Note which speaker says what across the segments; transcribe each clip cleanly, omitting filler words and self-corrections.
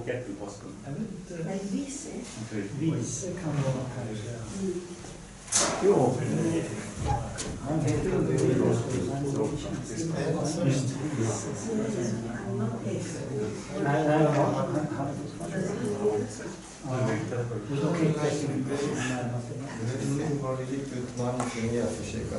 Speaker 1: äppelpåsken?
Speaker 2: Nej, visse.
Speaker 3: Visse kan vara kanske. Jo, han heter ju Nej, han är
Speaker 4: har det gick ut namn kring jag försöka.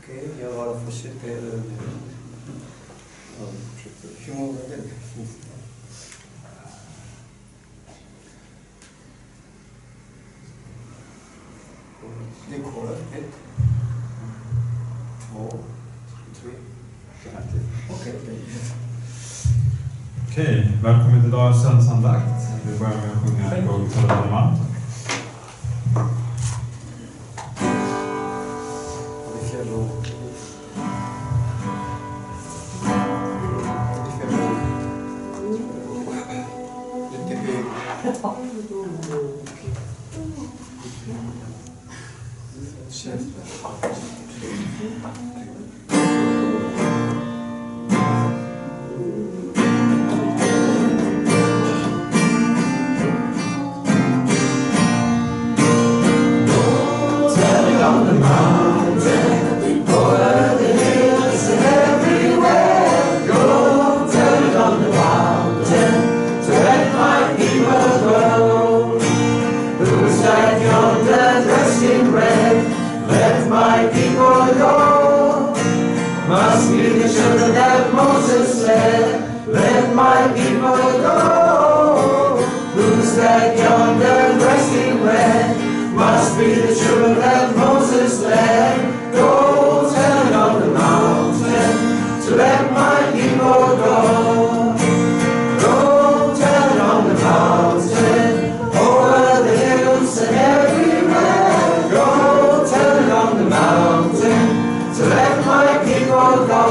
Speaker 4: Okej, jag bara försöker hur många det finns. Det kollar 1, 2, 3.
Speaker 5: Okej, välkommen till dagens söndagsandakt. Vi börjar med att sjunga Gå till Röda.
Speaker 6: Must be the children that Moses led. Let my people go. Who's that yonder dressed in red? Must be the children that Moses led. Go tell it on the mountain to let my people go. Go tell it on the mountain, over the hills and everywhere. Go tell it on the mountain to let my people go.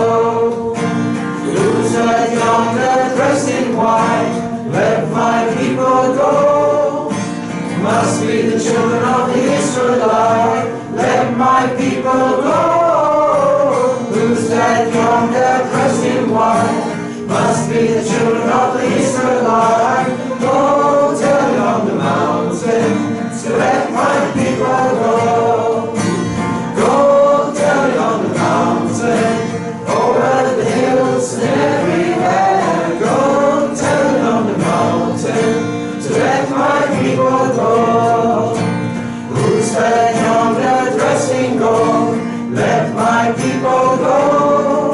Speaker 6: Who's that yonder dressed in white? Let my people go. Must be the children of the Israelite. Let my people go. Who's that yonder dressed in white? Must be the children of the Israelite. Go tell it on the mountain to let my people go. Go tell it on the mountain, over the hills and everywhere. Go tell it on the mountain to let my people go. Who's that yonder dressed in gold? Let my people go.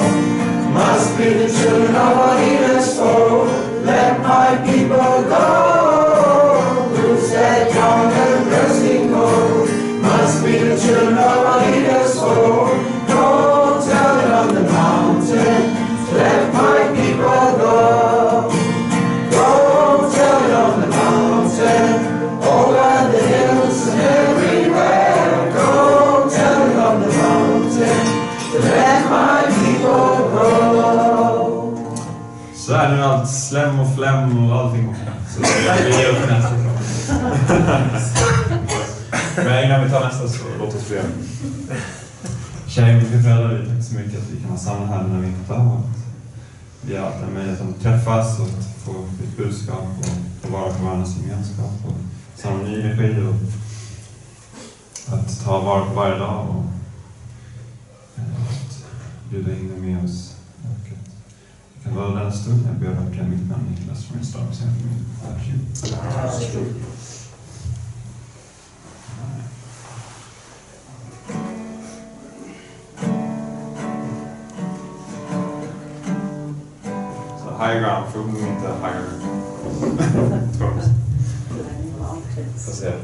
Speaker 6: Must be the children of our leaders' fold. Let my people go. Who's that yonder dressed in gold? Must be the children of our leaders' fold. Go tell it on the mountain to let my people go. Go tell it on the mountain, over the hills and everywhere. Go tell it on the mountain to let my people go.
Speaker 5: Så är nu allt slem och fläm och allting. Så det är upp nästa. Men innan vi tar nästa så låt oss be. Kära himmelske föräldrar, vi tackar så mycket att vi kan vara samma här när vi inte har. Vi har haft en möjlighet att träffas och att få ett budskap och vara på varandras gemenskap och samma ny energi och att ta vara på varje dag och att bjuda in dig med oss. Och att vi kan vara den stunden. Jag ber verkligen mitt namn Niklas från min stad och sen för min världsjord. Higher ground, för inte higher tones. Så ser jag.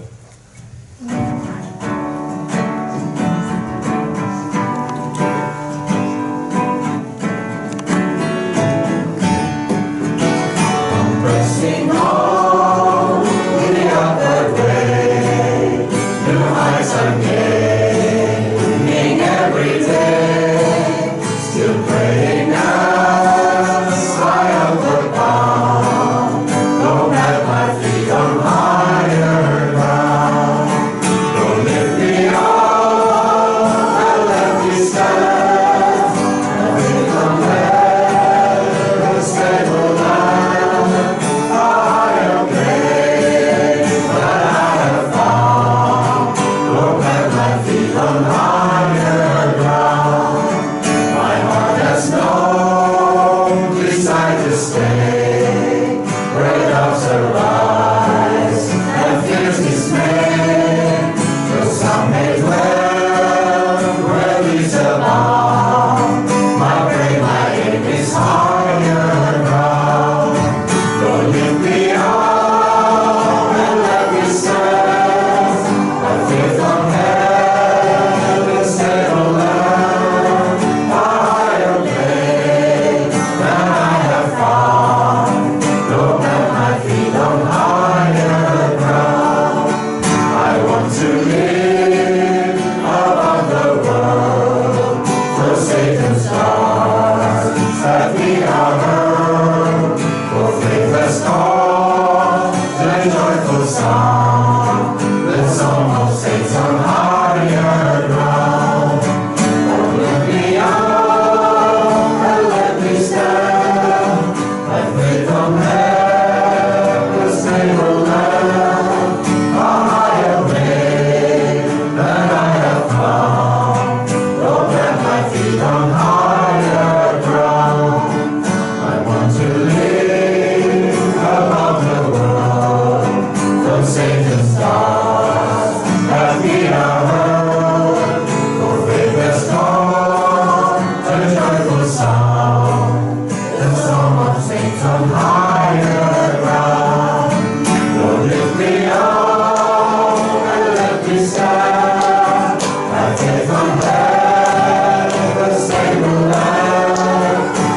Speaker 6: a joyful song, the song of saints on higher ground. Oh, lift me up and let me stand, my faith on heaven's stable land, a higher way than I have found. Oh, plant my feet on higher ground. I want to live above the world, from Satan's stars that we are heard. For faith has come, a joyful sound, the song of saints on higher ground. Lord, lift me up and let me stand, my faith on heaven's stable land,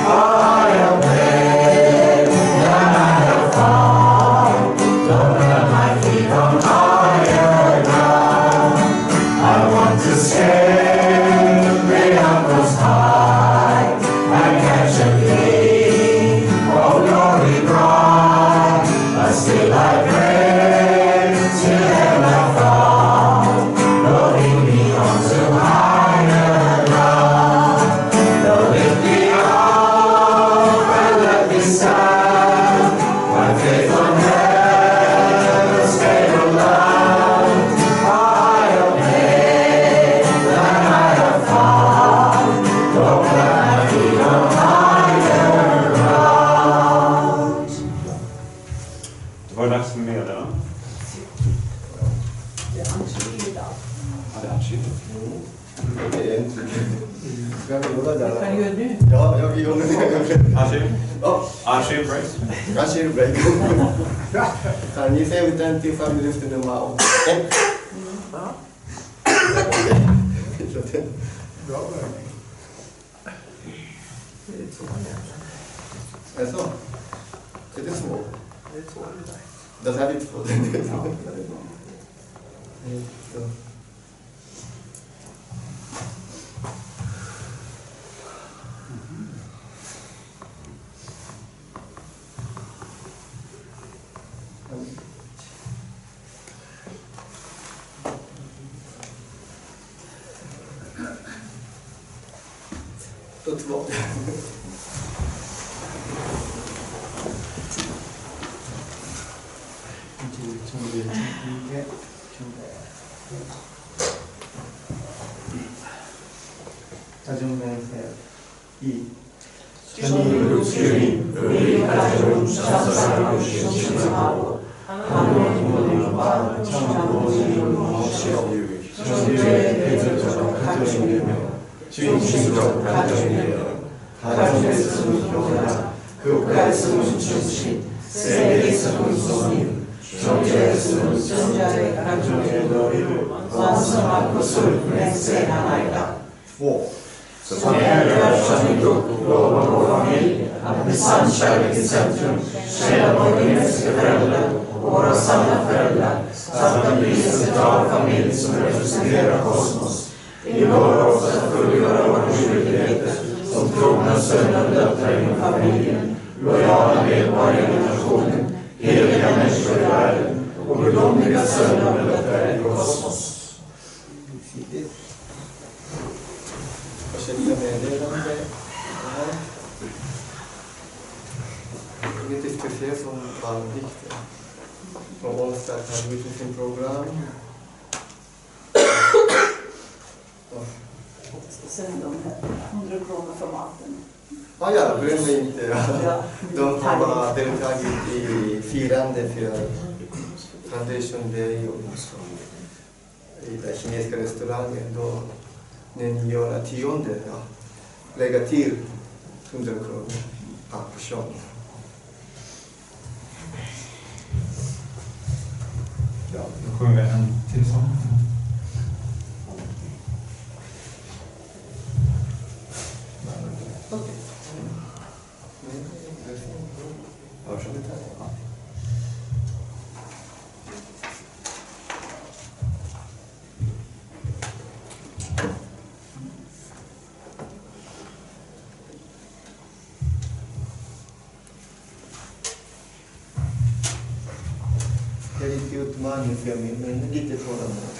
Speaker 6: a higher way than I have found. Don't let my feet on higher ground. I want to scale the utmost high and catch a gleam of glory bright. But still I pray till heaven I found. Lord, lead me on to higher ground. Lord, lift me up and let me stand, my faith on heaven's stable land, a higher way than I have found. Lord, plant my feet on higher ground.
Speaker 5: Det var dags för meddelande.
Speaker 1: Det är Ann-Sofie idag.
Speaker 5: Ja, det är shit.
Speaker 4: Det är inte. Ska vi göra det?
Speaker 1: Vad kan du göra nu?
Speaker 4: Ja, jag gör det.
Speaker 5: Archie?
Speaker 4: Ja,
Speaker 5: Archie Brace?
Speaker 4: kanske är det break. Kan ni se ut den till familj efter nummer 8?
Speaker 1: Ja.
Speaker 3: Bra början.
Speaker 1: Det är två egentligen.
Speaker 4: Är det så? Är det så?
Speaker 1: Det är två det där.
Speaker 4: Det här är två.
Speaker 1: Ja, det är bra.
Speaker 4: Så. Då två. Två.
Speaker 6: Som är som en grupp, lovar vår familj att med sann kärlek i centrum tjäna vår himmelske förälder och våra sanna föräldrar samt att bli en central familj som representerar kosmos. Vi lovar oss att fullgöra våra skyldigheter som trogna söner och döttrar inom familjen, lojala medborgare i nationen, heliga människor i världen och gudomliga söner och döttrar i kosmos.
Speaker 4: Ursäkta meddelande. Inget speciellt som var viktigt. Från onsdag har vi sin program.
Speaker 1: Sen de här 100 kronor för maten.
Speaker 4: Ja, bryr mig inte.
Speaker 1: Ja.
Speaker 4: De har bara deltagit i firande för Foundation Day och i den kinesiska restaurangen. Då när ni gör 10:e, lägga till 100 kronor per person.
Speaker 5: Ja, då sjunger vi en till sång.
Speaker 1: Okej.
Speaker 4: Det är lite utmaning för mig, men lite tålamod.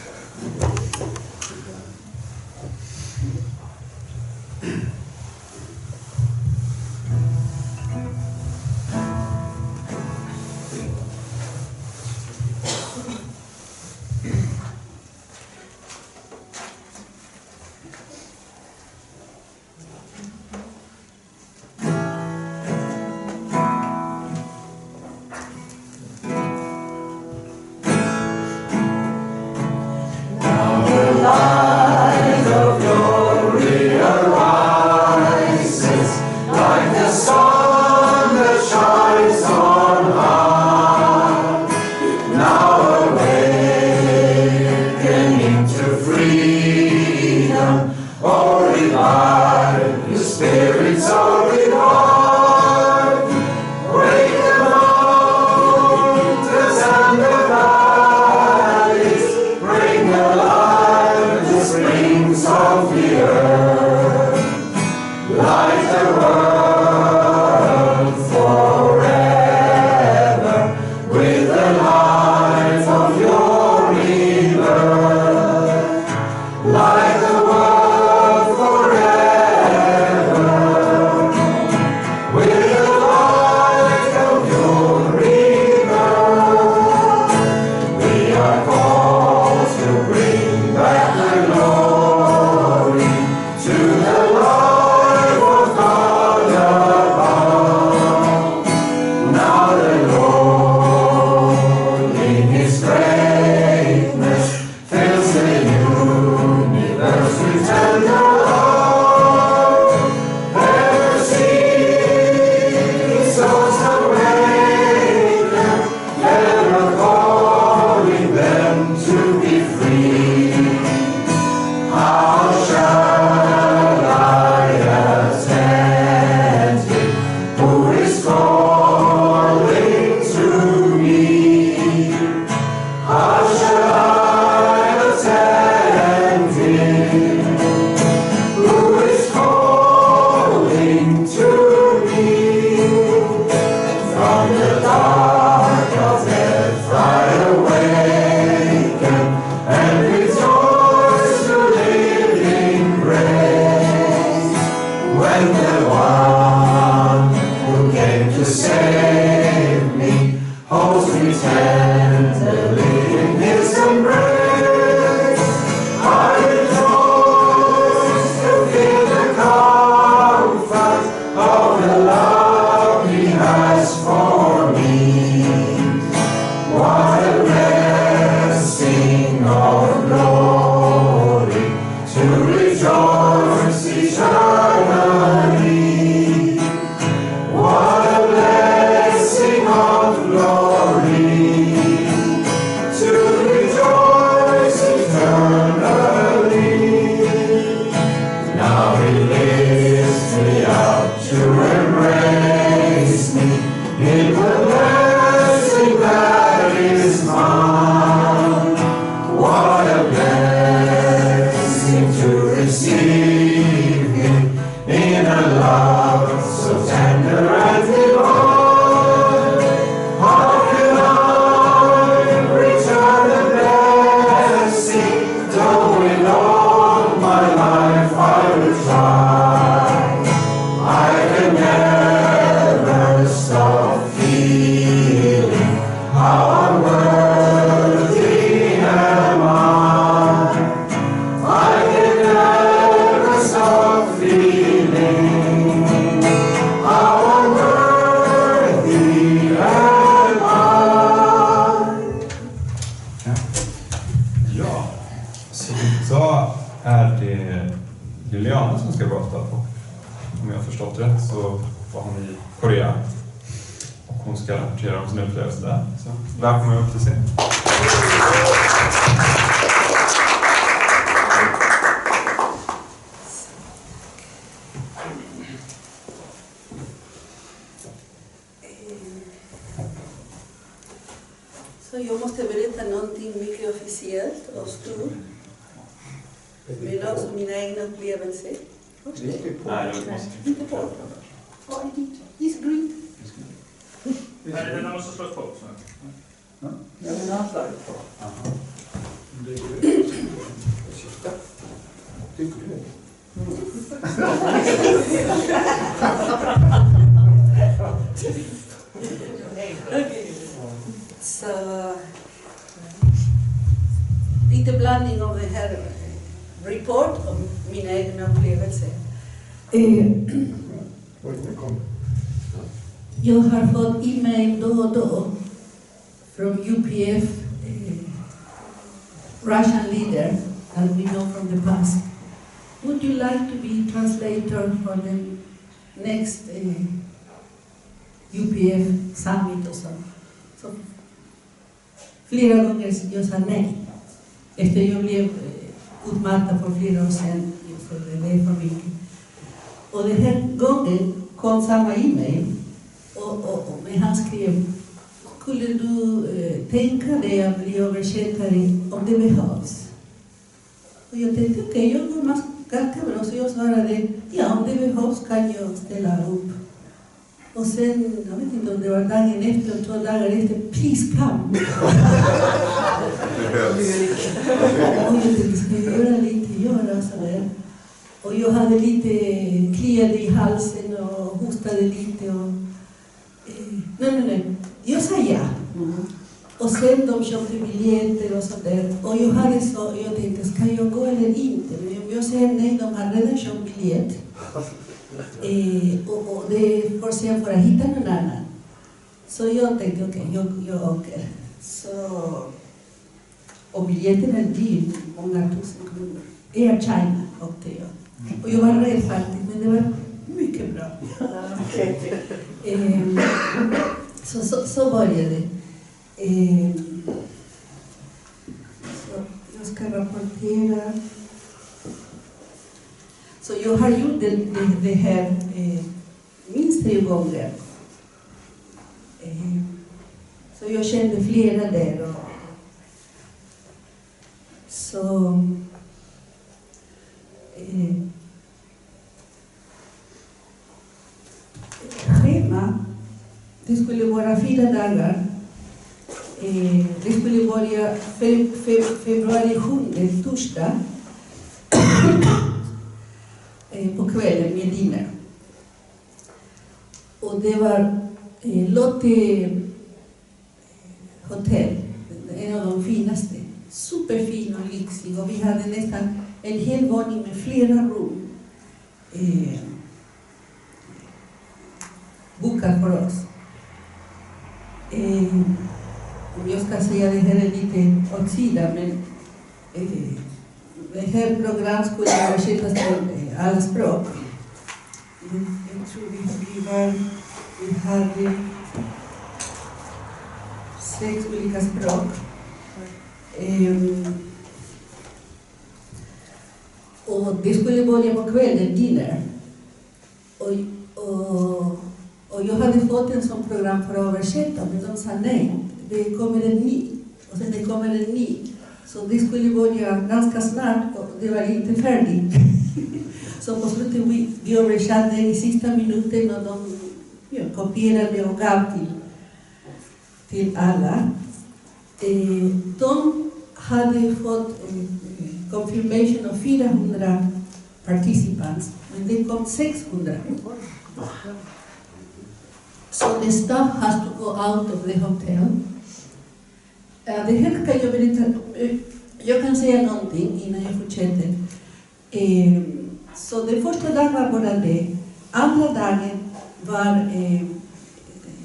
Speaker 5: Välkommen upp till scen.
Speaker 1: Så jag måste berätta någonting mycket officiellt och stort. Med också mina egna upplevelser.
Speaker 5: Nej, jag måste
Speaker 1: inte på. Vad är det? Is green.
Speaker 2: Nej, den måste slås på.
Speaker 1: Ja, men avslag.
Speaker 3: Ursäkta. Tycker du?
Speaker 1: Så lite blandning av det här report om mina egna upplevelser. Jag har fått e-mail då och då från UPF, Russian leader, as we know from the past. Would you like to be translator for the next UPF summit och så? Så flera gånger jag sa nej. Efter jag blev utmattad för flera år sedan, för det är för mycket. Och den här gången kom samma e-mail men han skrev: skulle du tänka dig att bli översättare om det behövs? Och jag tänkte okej, jag går ganska bra, så jag svarade ja, om det behövs kan jag ställa upp. Och sen, jag vet inte om det var dagen efter, 2 dagar efter, please come. Och jag tänkte, ska jag göra sådär. Och jag hade lite kliade i halsen och hostade lite. Och, nej. Jag sa ja. Och sen de köpte biljetter och sådär. Och jag hade så, jag tänkte, ska jag gå eller inte? Men jag säger nej, de har redan köpt biljett. Och det är för sent för att hitta någon annan. Så jag tänkte, okej, jag åker. Så, och biljetten är dyr, många tusen kronor. Air China åkte jag. Och jag var rädd faktiskt, men det var mycket bra. Så började det. Så jag ska rapportera. Så jag har gjort det här minst 3 gånger. Så jag kände flera där. Så schema, det skulle vara 4 dagar. Det skulle börja februari 7, torsdag. På kvällen med dinner. Och det var Lotte hotell, en av de finaste. Superfin och lyxig. Och vi hade nästan en hel våning med flera rum bokat för oss. Om jag ska säga det här är lite åt sidan, men det här programmet skulle översättas till alla språk. Jag tror vi hade 6 olika språk. Och det skulle börja på kvällen, dinner. Och jag hade fått en sån program för att översätta, men de sa nej, det kommer en ny. Och sen det kommer en ny. Så det skulle börja ganska snart och det var inte färdigt. Så på slutet vi översatte i sista minuten och de kopierade och gav till alla. De hade fått confirmation av 400 participants, men det kom 600. So the staff has to go out of the hotel. Det här kan jag berätta. Jag kan säga någonting innan jag fortsätter. Så den första dagen var bara det. Andra dagen var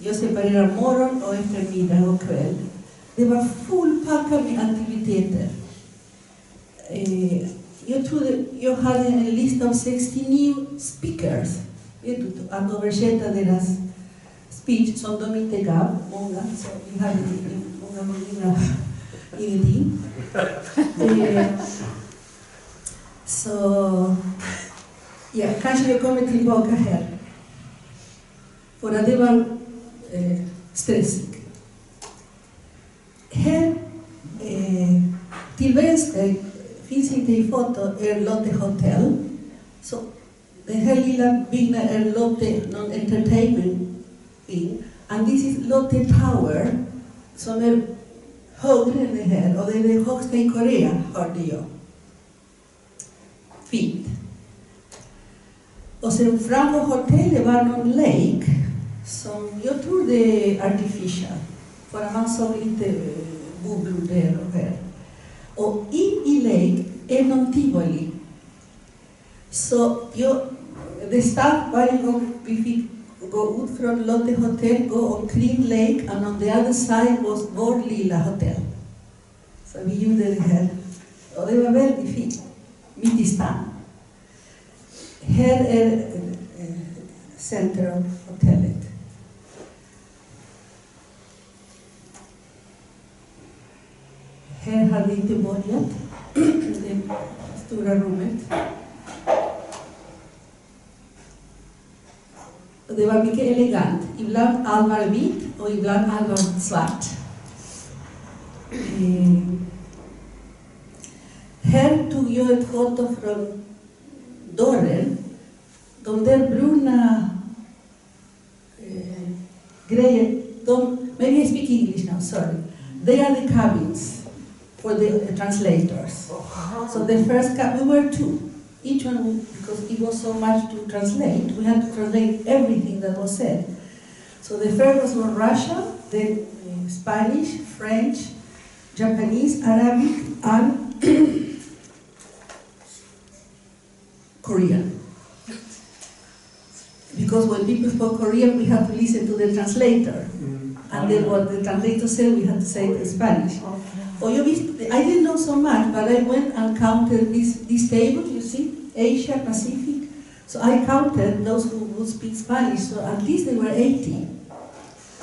Speaker 1: jag separerar morgon och eftermiddag och kväll. Det var fullpackat med aktiviteter. Jag trodde jag hade en lista av 69 speakers. Att översätta deras speech som de inte gav, många. Så vi hade många ingenting. Så ja, kanske jag kommer tillbaka här. För att det var stressigt. Här till vänster finns inte i foto är Lotte hotell. Så den här lilla byggnaden är Lotte non-entertainment thing. And this is Lotte Tower som är högre än det här, och det är det högsta i Korea, hörde jag. Fint. Och sen framför hotellet var någon lake som jag tror det är artificial, för att man såg inte bubblor där och här. Och in i lake är någon tivoli. Så det stod varje gång vi fick gå ut från Lotte Hotel, gå omkring lake, and on the other side was vår lilla hotell. Så vi gjorde det här. Och det var väldigt fint, mitt i stan. Här är center av hotellet. Här har vi inte börjat, det stora rummet. Och det var mycket elegant. Ibland allt var vitt och ibland allt var svart. Här tog jag ett foto från dörren. De där bruna grejer, maybe I speak English now, sorry. They are the cabins for the translators. So the first we were two. Each one, because it was so much to translate, we had to translate everything that was said. So the first was from Russia, then Spanish, French, Japanese, Arabic, and Korean. Because when people spoke Korean, we had to listen to the translator. And then what the translator said, we had to say it in Spanish. I didn't know so much, but I went and counted this table, you see, Asia, Pacific. So I counted those who would speak Spanish, so at least there were 80.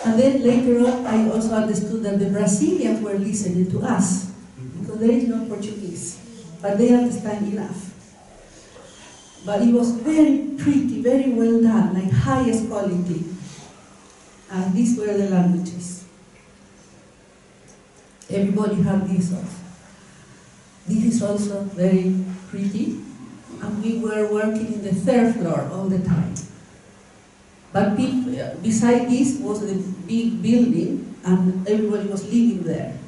Speaker 1: And then later on, I also understood that the Brazilians were listening to us, because there is no Portuguese, but they understand enough. But it was very pretty, very well done, like highest quality. And these were the languages. Everybody had this also. This is also very pretty. And we were working in the third floor all the time. But beside this was the big building, and everybody was living there,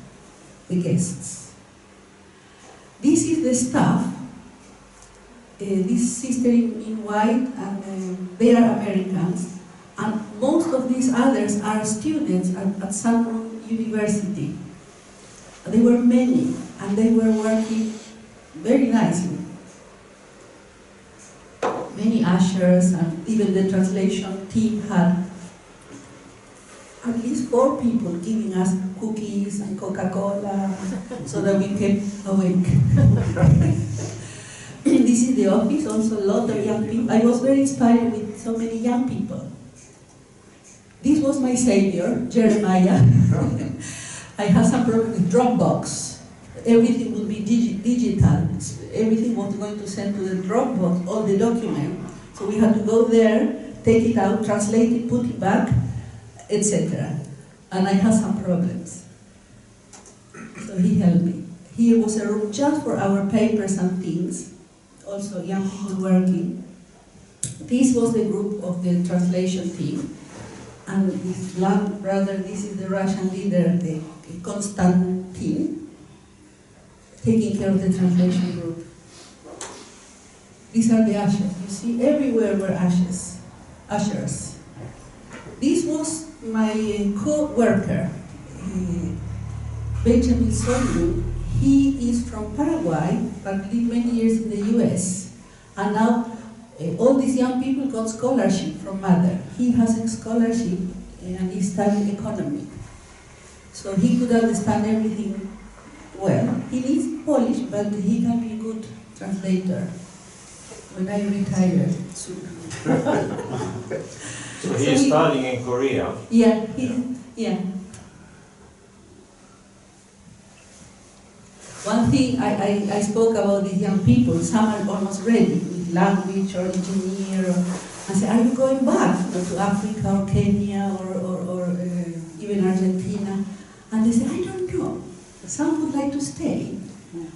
Speaker 1: the guests. This is the staff. This sister in white, and they are Americans. And most of these others are students at some university. There were many, and they were working very nicely. Many ushers, and even the translation team had at least 4 people giving us cookies and Coca-Cola so that we kept awake. This is the office, also a lot of young people. I was very inspired with so many young people. This was my savior, Jeremiah. I had some problem with Dropbox. Everything would be digital. Everything was going to send to the Dropbox, all the documents. So we had to go there, take it out, translate it, put it back, etc. And I had some problems. So he helped me. Here was a room just for our papers and things. Also young people working. This was the group of the translation team. And this blonde brother, this is the Russian leader, the Konstantin, taking care of the translation group. These are the ushers. You see, everywhere were ushers. This was my co-worker, Benjamin Solomon. He is from Paraguay, but lived many years in the US. And now all these young people got scholarship from mother. He has a scholarship and he studied economy. So he could understand everything well. He needs Polish, but he can be a good translator when I retire soon.
Speaker 2: So he is studying in Korea?
Speaker 1: Yeah, yeah. One thing I spoke about these young people, some are almost ready with language or engineer. I said, are you going back to Africa or Kenya or even Argentina? And they said, I don't know. Some would like to stay.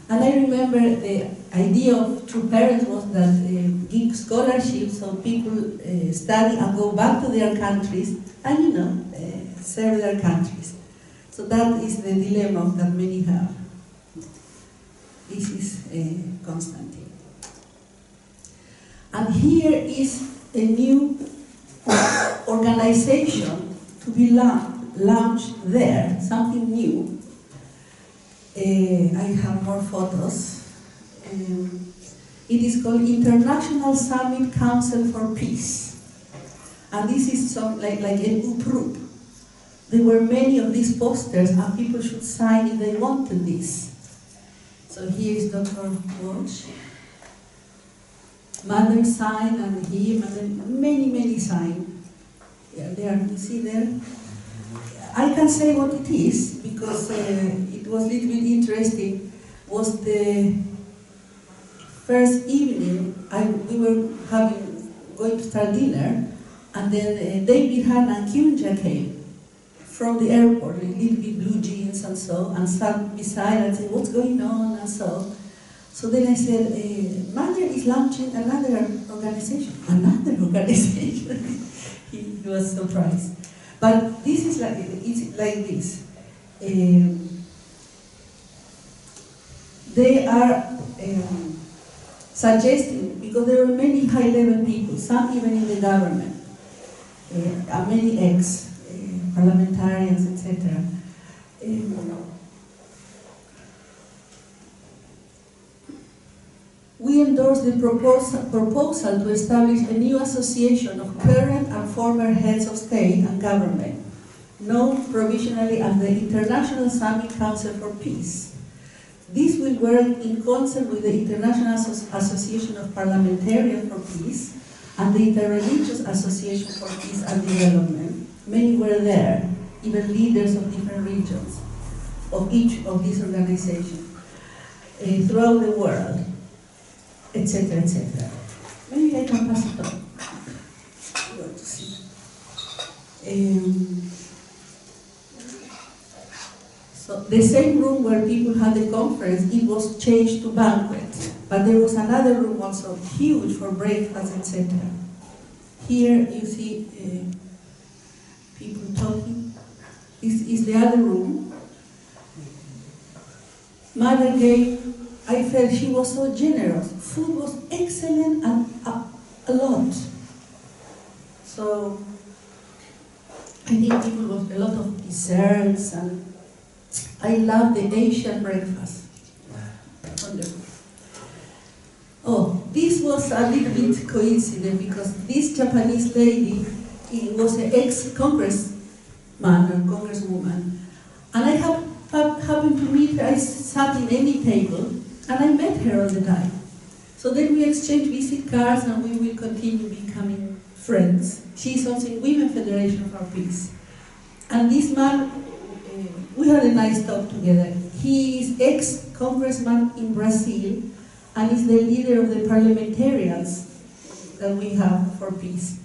Speaker 1: And I remember the idea of True Parents was that give scholarships so people study and go back to their countries and, serve their countries. So that is the dilemma that many have. This is Constantine. And here is a new organization to be launched there, something new. I have more photos. It is called International Summit Council for Peace. And this is some, like an UPRUP. There were many of these posters, and people should sign if they wanted this. So here is Dr. Walsh. Mother sign, and him, and then many sign. Yeah, there, you see there? I can say what it is, because it was a little bit interesting. Was the first evening, we were going to start dinner, and then David, Hannah, and Kyunja came from the airport, a little bit blue jeans and so, and sat beside and said, what's going on, and so. So then I said, Mother is launching another organization. Another organization? He was surprised. But this is like, it's like this. They are suggesting, because there were many high-level people, some even in the government, many ex-parliamentarians, etc. We endorse the proposal to establish a new association of current and former heads of state and government, known provisionally as the International Summit Council for Peace. This will work in concert with the International Association of Parliamentarians for Peace and the Interreligious Association for Peace and Development. Many were there, even leaders of different regions of each of these organizations throughout the world, etc., etc. Maybe I can pass it on. You want to see. So the same room where people had the conference, it was changed to banquet. But there was another room also huge for breakfast, etc. Here you see people talking. This is the other room. Mother gave, I felt she was so generous. Food was excellent and a lot. So I think people was a lot of desserts, and I love the Asian breakfast. Wonderful. Oh, this was a little bit coincident, because this Japanese lady was an ex-congressman or congresswoman, and I happened to meet her. I sat in any table, and I met her all the time. So then we exchanged visit cards, and we will continue becoming friends. She's also in Women Federation for Peace. And this man, we had a nice talk together. He is ex-congressman in Brazil, and is the leader of the parliamentarians that we have for peace.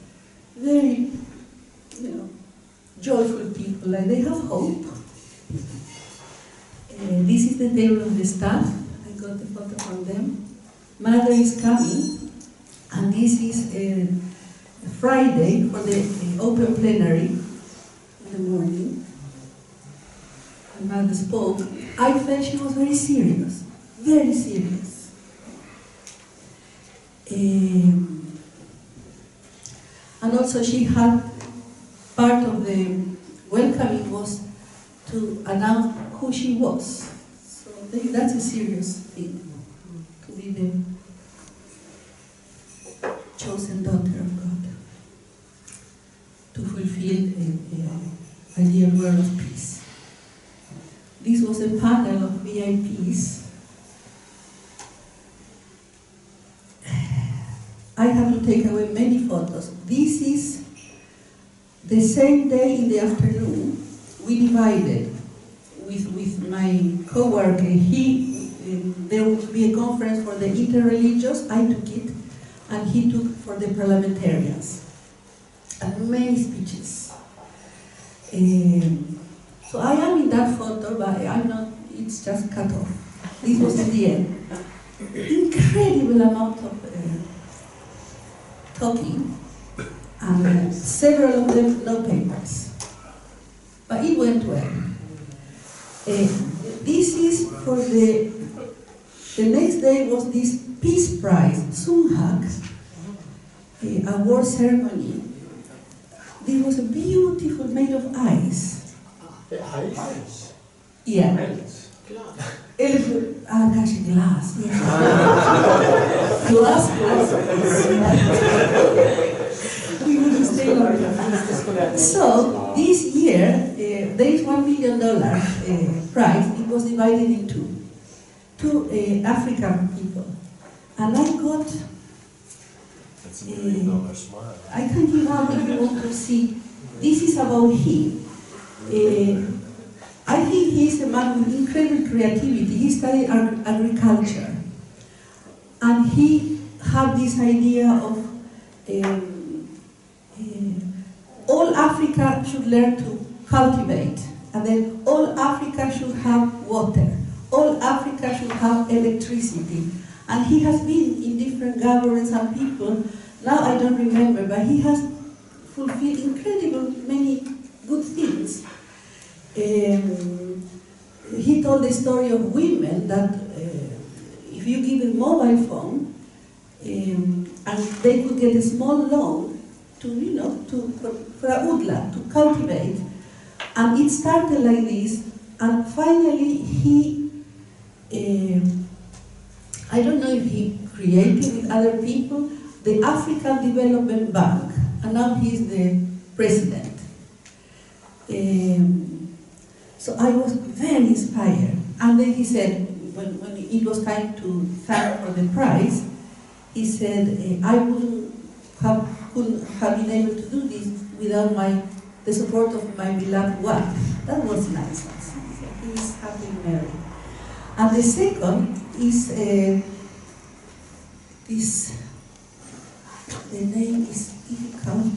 Speaker 1: Very, joyful people, and they have hope. This is the table of the staff. I got the photo from them. Mother is coming, and this is Friday for the open plenary in the morning. And Mother spoke. I felt she was very serious, very serious. And also she had, part of the welcoming was to announce who she was. So that's a serious thing, to be the chosen daughter of God, to fulfill a ideal world of peace. This was a panel of VIPs. I have to take away many photos. This is the same day in the afternoon. We divided with my co-worker. There would be a conference for the interreligious. I took it, and he took for the parliamentarians. And many speeches. So I am in that photo, but I'm not. It's just cut off. This was in the end. Incredible amount of talking, and several of them no papers. But it went well. This is for the next day was this Peace Prize, Sumhag, award ceremony. This was a beautiful, made of ice.
Speaker 3: Ice?
Speaker 1: Yeah.
Speaker 3: Ice?
Speaker 1: Gosh, glass. Yeah. glass. We would stay longer. So this year there is $1 million prize. It was divided in two African people, and I got.
Speaker 2: That's $1 million smile.
Speaker 1: I can give out if you want to see. This is about him. I think he's a man with incredible creativity. He studied agriculture. And he had this idea of all Africa should learn to cultivate. And then all Africa should have water. All Africa should have electricity. And he has been in different governments and people. Now I don't remember, but he has fulfilled incredible many good things. He told the story of women that if you give a mobile phone and they could get a small loan to, for a woodland, to cultivate. And it started like this, and finally he, I don't know if he created with other people, the African Development Bank, and now he's the president. So I was very inspired. And then he said, when it was time to thank for the prize, he said, I couldn't have been able to do this without the support of my beloved wife. That was nice. He is happily married. And the second is the name is difficult.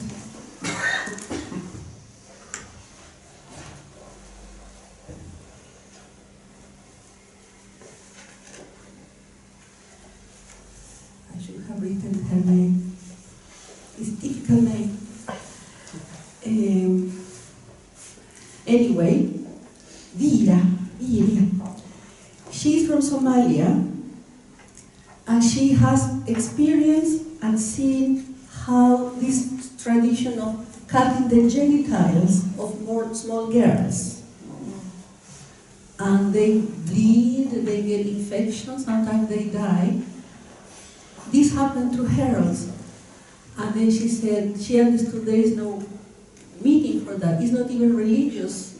Speaker 1: I should have written her name. It's a difficult name. Anyway, Viri. She's from Somalia, and she has experienced and seen how this tradition of cutting the genitals of more small girls, and they bleed, they get infections, sometimes they die. This happened to her also. And then she said, she understood there is no meaning for that. It's not even religious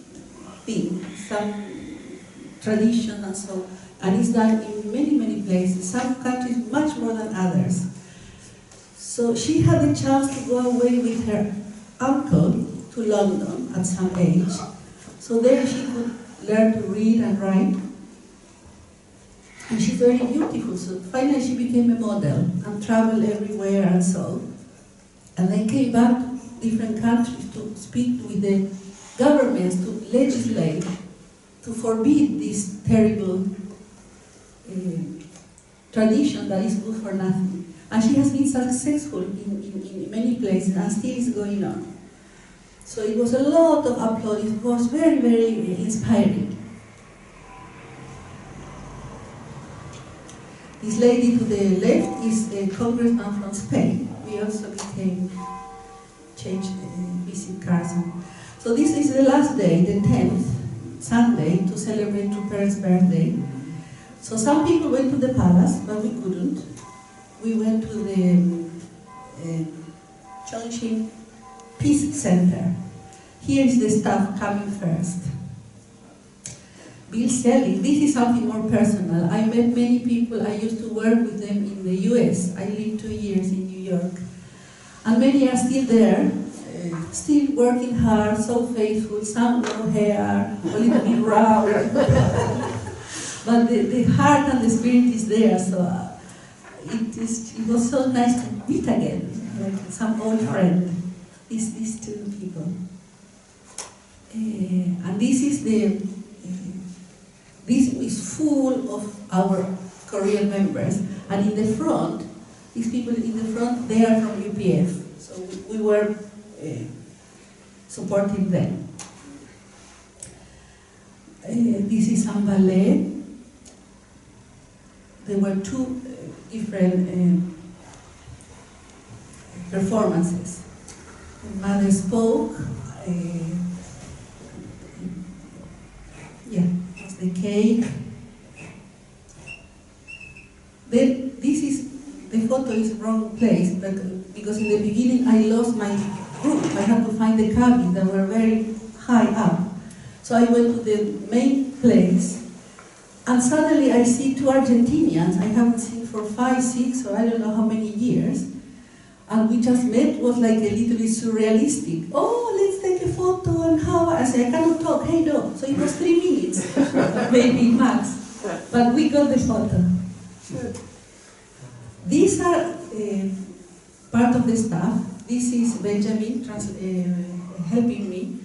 Speaker 1: thing, some tradition and so, and it's done in many, many places, some countries much more than others. So she had the chance to go away with her uncle to London at some age. So there she could learn to read and write. And she's very beautiful, so finally she became a model and traveled everywhere and so. And then came back to different countries to speak with the governments, to legislate, to forbid this terrible tradition that is good for nothing. And she has been successful in many places and still is going on. So it was a lot of applause, it was very, very inspiring. This lady to the left is a congressman from Spain. We also changed visit cards. So this is the last day, the 10th, Sunday, to celebrate Rupert's birthday. So some people went to the palace, but we couldn't. We went to the Chongqing Peace Center. Here is the staff coming first. Bill Selling, this is something more personal. I met many people, I used to work with them in the US. I lived 2 years in New York. And many are still there, still working hard, so faithful, some no hair, a little bit round. But the heart and the spirit is there, so it was so nice to meet again, like some old friend, these two people. And this is full of our Korean members, and in the front, these people in the front, they are from UPF, so we were supporting them. This is some ballet. There were two different performances. The mother spoke. Yeah, that's the cake. Then the photo is wrong place, but because in the beginning I lost my group. I had to find the cabins that were very high up. So I went to the main place, and suddenly I see two Argentinians I haven't seen for 5, 6, or I don't know how many years. And we just met. It was like a little bit surrealistic. Oh, let's take a photo, and how? I said, I cannot talk, hey dog. So it was 3 minutes, maybe max. But we got the photo. These are part of the staff. This is Benjamin helping me.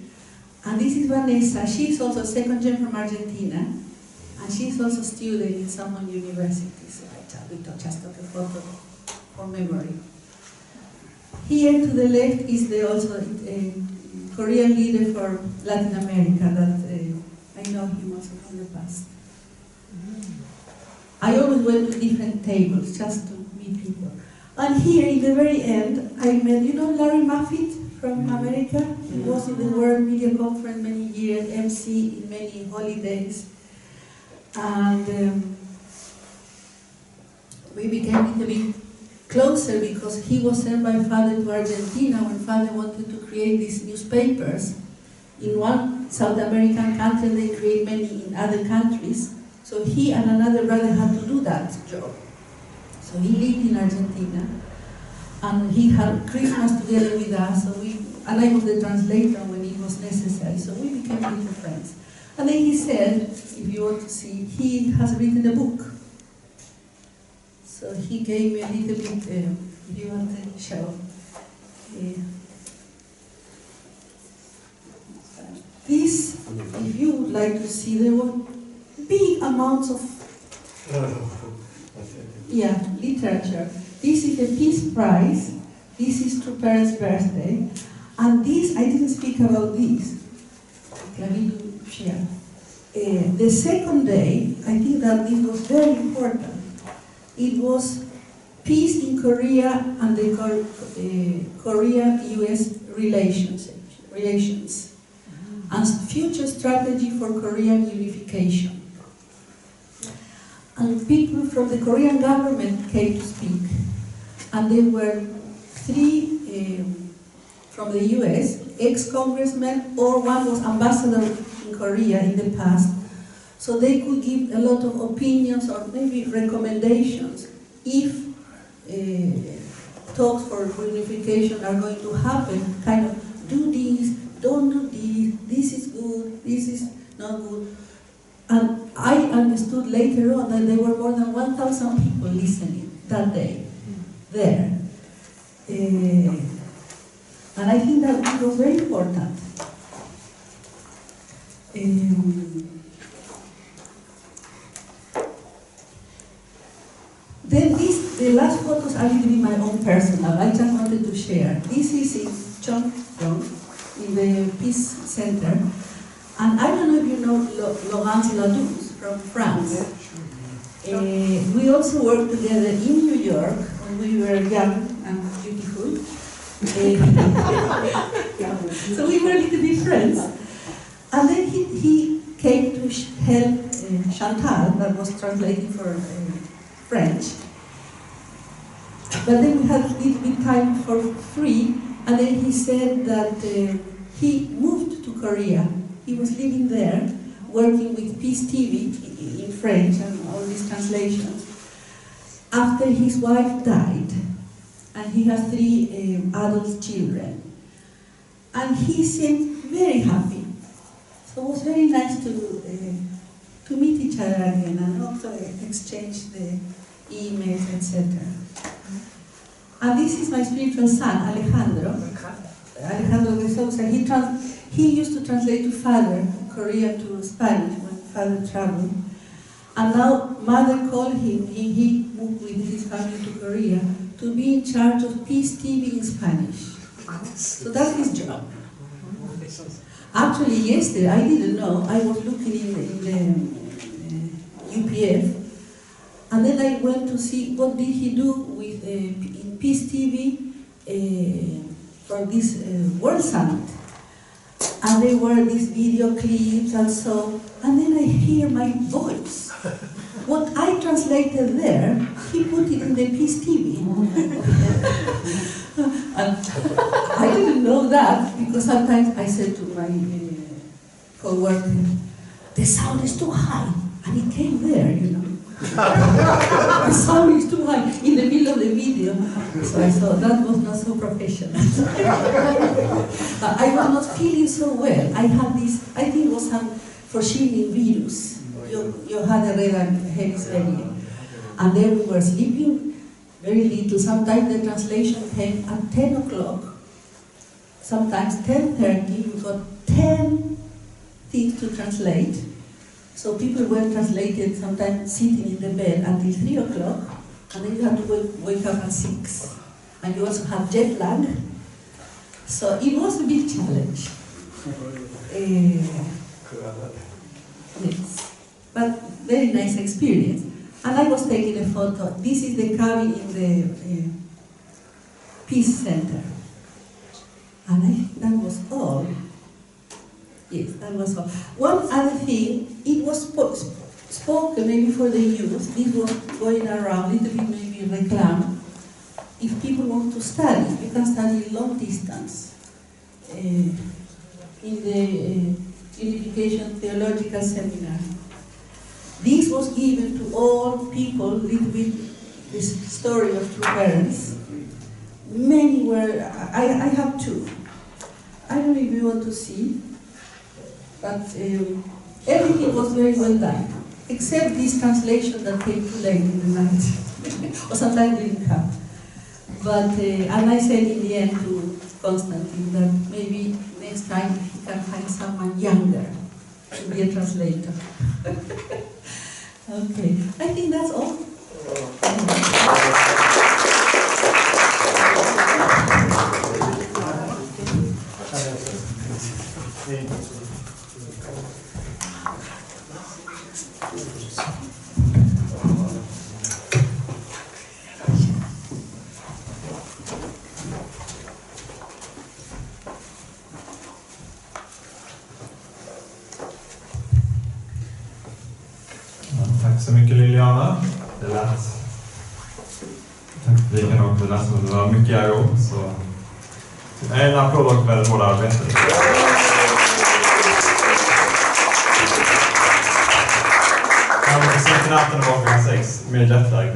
Speaker 1: And this is Vanessa. She's also second gen from Argentina. And she's also a student in some universities. We just took a photo for memory. Here to the left is the also Korean leader for Latin America that I know him also from the past. I always went to different tables just to meet people. And here in the very end, I met, you know, Larry Moffitt from America. He was in the World Media Conference many years, MC in many holidays. And we became a little bit closer because he was sent by father to Argentina when father wanted to create these newspapers in one South American country, and they create many in other countries. So he and another brother had to do that job. So he lived in Argentina, and he had Christmas together with us. So and I was the translator when it was necessary. So we became little friends. And then he said, if you want to see, he has written a book. So he gave me a little bit, if you want to show. This, if you would like to see, there were big amounts of literature. This is a Peace Prize. This is True Parents' Birthday. And this, I didn't speak about this. Let me share. The second day, I think that this was very important. It was peace in Korea and the Korea-US relations and future strategy for Korean unification. And people from the Korean government came to speak. And there were 3 from the US, ex-congressmen, or one was ambassador in Korea in the past. So they could give a lot of opinions or maybe recommendations if talks for unification are going to happen, kind of do this, don't do this is good, this is not good. And I understood later on that there were more than 1,000 people listening that day there. And I think that it was very important. Then the last photos are really my own personal. I just wanted to share. This is in Chongqing, in the Peace Center. And I don't know if you know Laurence Ladouce from France. We also worked together in New York when we were young and beautiful. So we were a little bit friends. And then he came to help Chantal, that was translating for French. But then we had a little bit time for free, and then he said that he moved to Korea. He was living there, working with Peace TV in French and all these translations, after his wife died, and he has 3 adult children. And he seemed very happy. So it was very nice to meet each other again and also exchange the emails, etc. And this is my spiritual son, Alejandro de Sousa. He used to translate to father, Korean to Spanish when father traveled. And now mother called him, he moved with his family to Korea, to be in charge of Peace TV in Spanish. So that's his job. Actually, yesterday, I didn't know, I was looking in the UPF, and then I went to see what did he do with in Peace TV for this World Summit. And there were these video clips and so, and then I hear my voice. What I translated there, he put it in the Peace TV. And I didn't know that, because sometimes I said to my co-worker, the sound is too high, and it came there, you know. The sound is too high in the middle of the video. So I thought that was not so professional. I was not feeling so well. I had this, I think it was some foreshedding virus. You had a red and heavy sweating. And then we were sleeping very little. Sometimes the translation came at 10 o'clock. Sometimes 10:30. We got 10 things to translate. So people were translated sometimes sitting in the bed until 3 o'clock, and then you had to wake up at 6. And you also had jet lag. So it was a big challenge. Yes. But very nice experience. And I was taking a photo. This is the cabin in the Peace Center. And I think that was all. Yes, that was all. One other thing, it was spoken maybe for the youth. This was going around, a little bit maybe reclam. If people want to study, you can study long distance. In the Unification Theological Seminar. This was given to all people, a little bit this story of two parents. Many were, I have two. I don't know if you want to see, but everything was very well done, except this translation that came too late in the night, or sometimes didn't come. But, and I said in the end to Constantine that maybe next time he can find someone younger to be a translator. Okay, I think that's all.
Speaker 5: Tack så mycket Liliana. Det lät... Vi kan också läsa att det var mycket jag gjort. Så... En applåd och väldigt hårda arbete. Jag måste se till natten och bakom 6 med jetlag.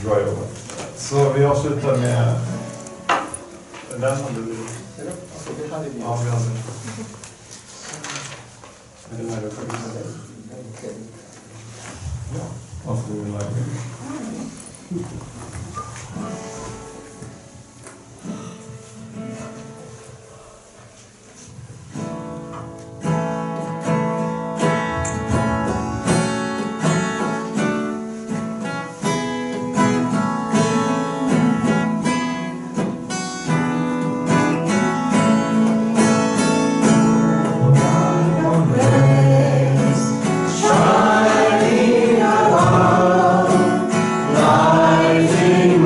Speaker 5: Bra jobbat. Så vi avslutar med... Den som du vill. Ja, vi har den. Är det här du kan visa dig? Ja, vad får du vilja lägga?
Speaker 6: Shining above, lighting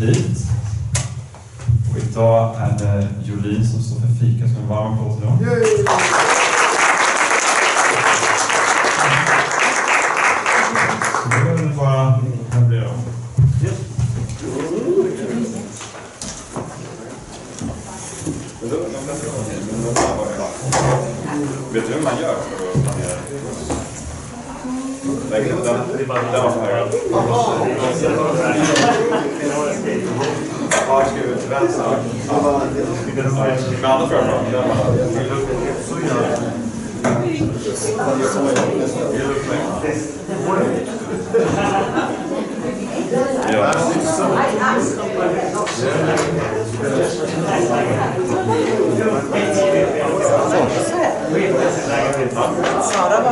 Speaker 5: hit. Och idag är det Jolin som står för fika, som en varm applåd till dem. Så det är väl bara möblera om.
Speaker 7: Vet du hur man gör för att planera? Den var för hög. Ja, skriv ut till vänster. Med andra för
Speaker 6: Sara var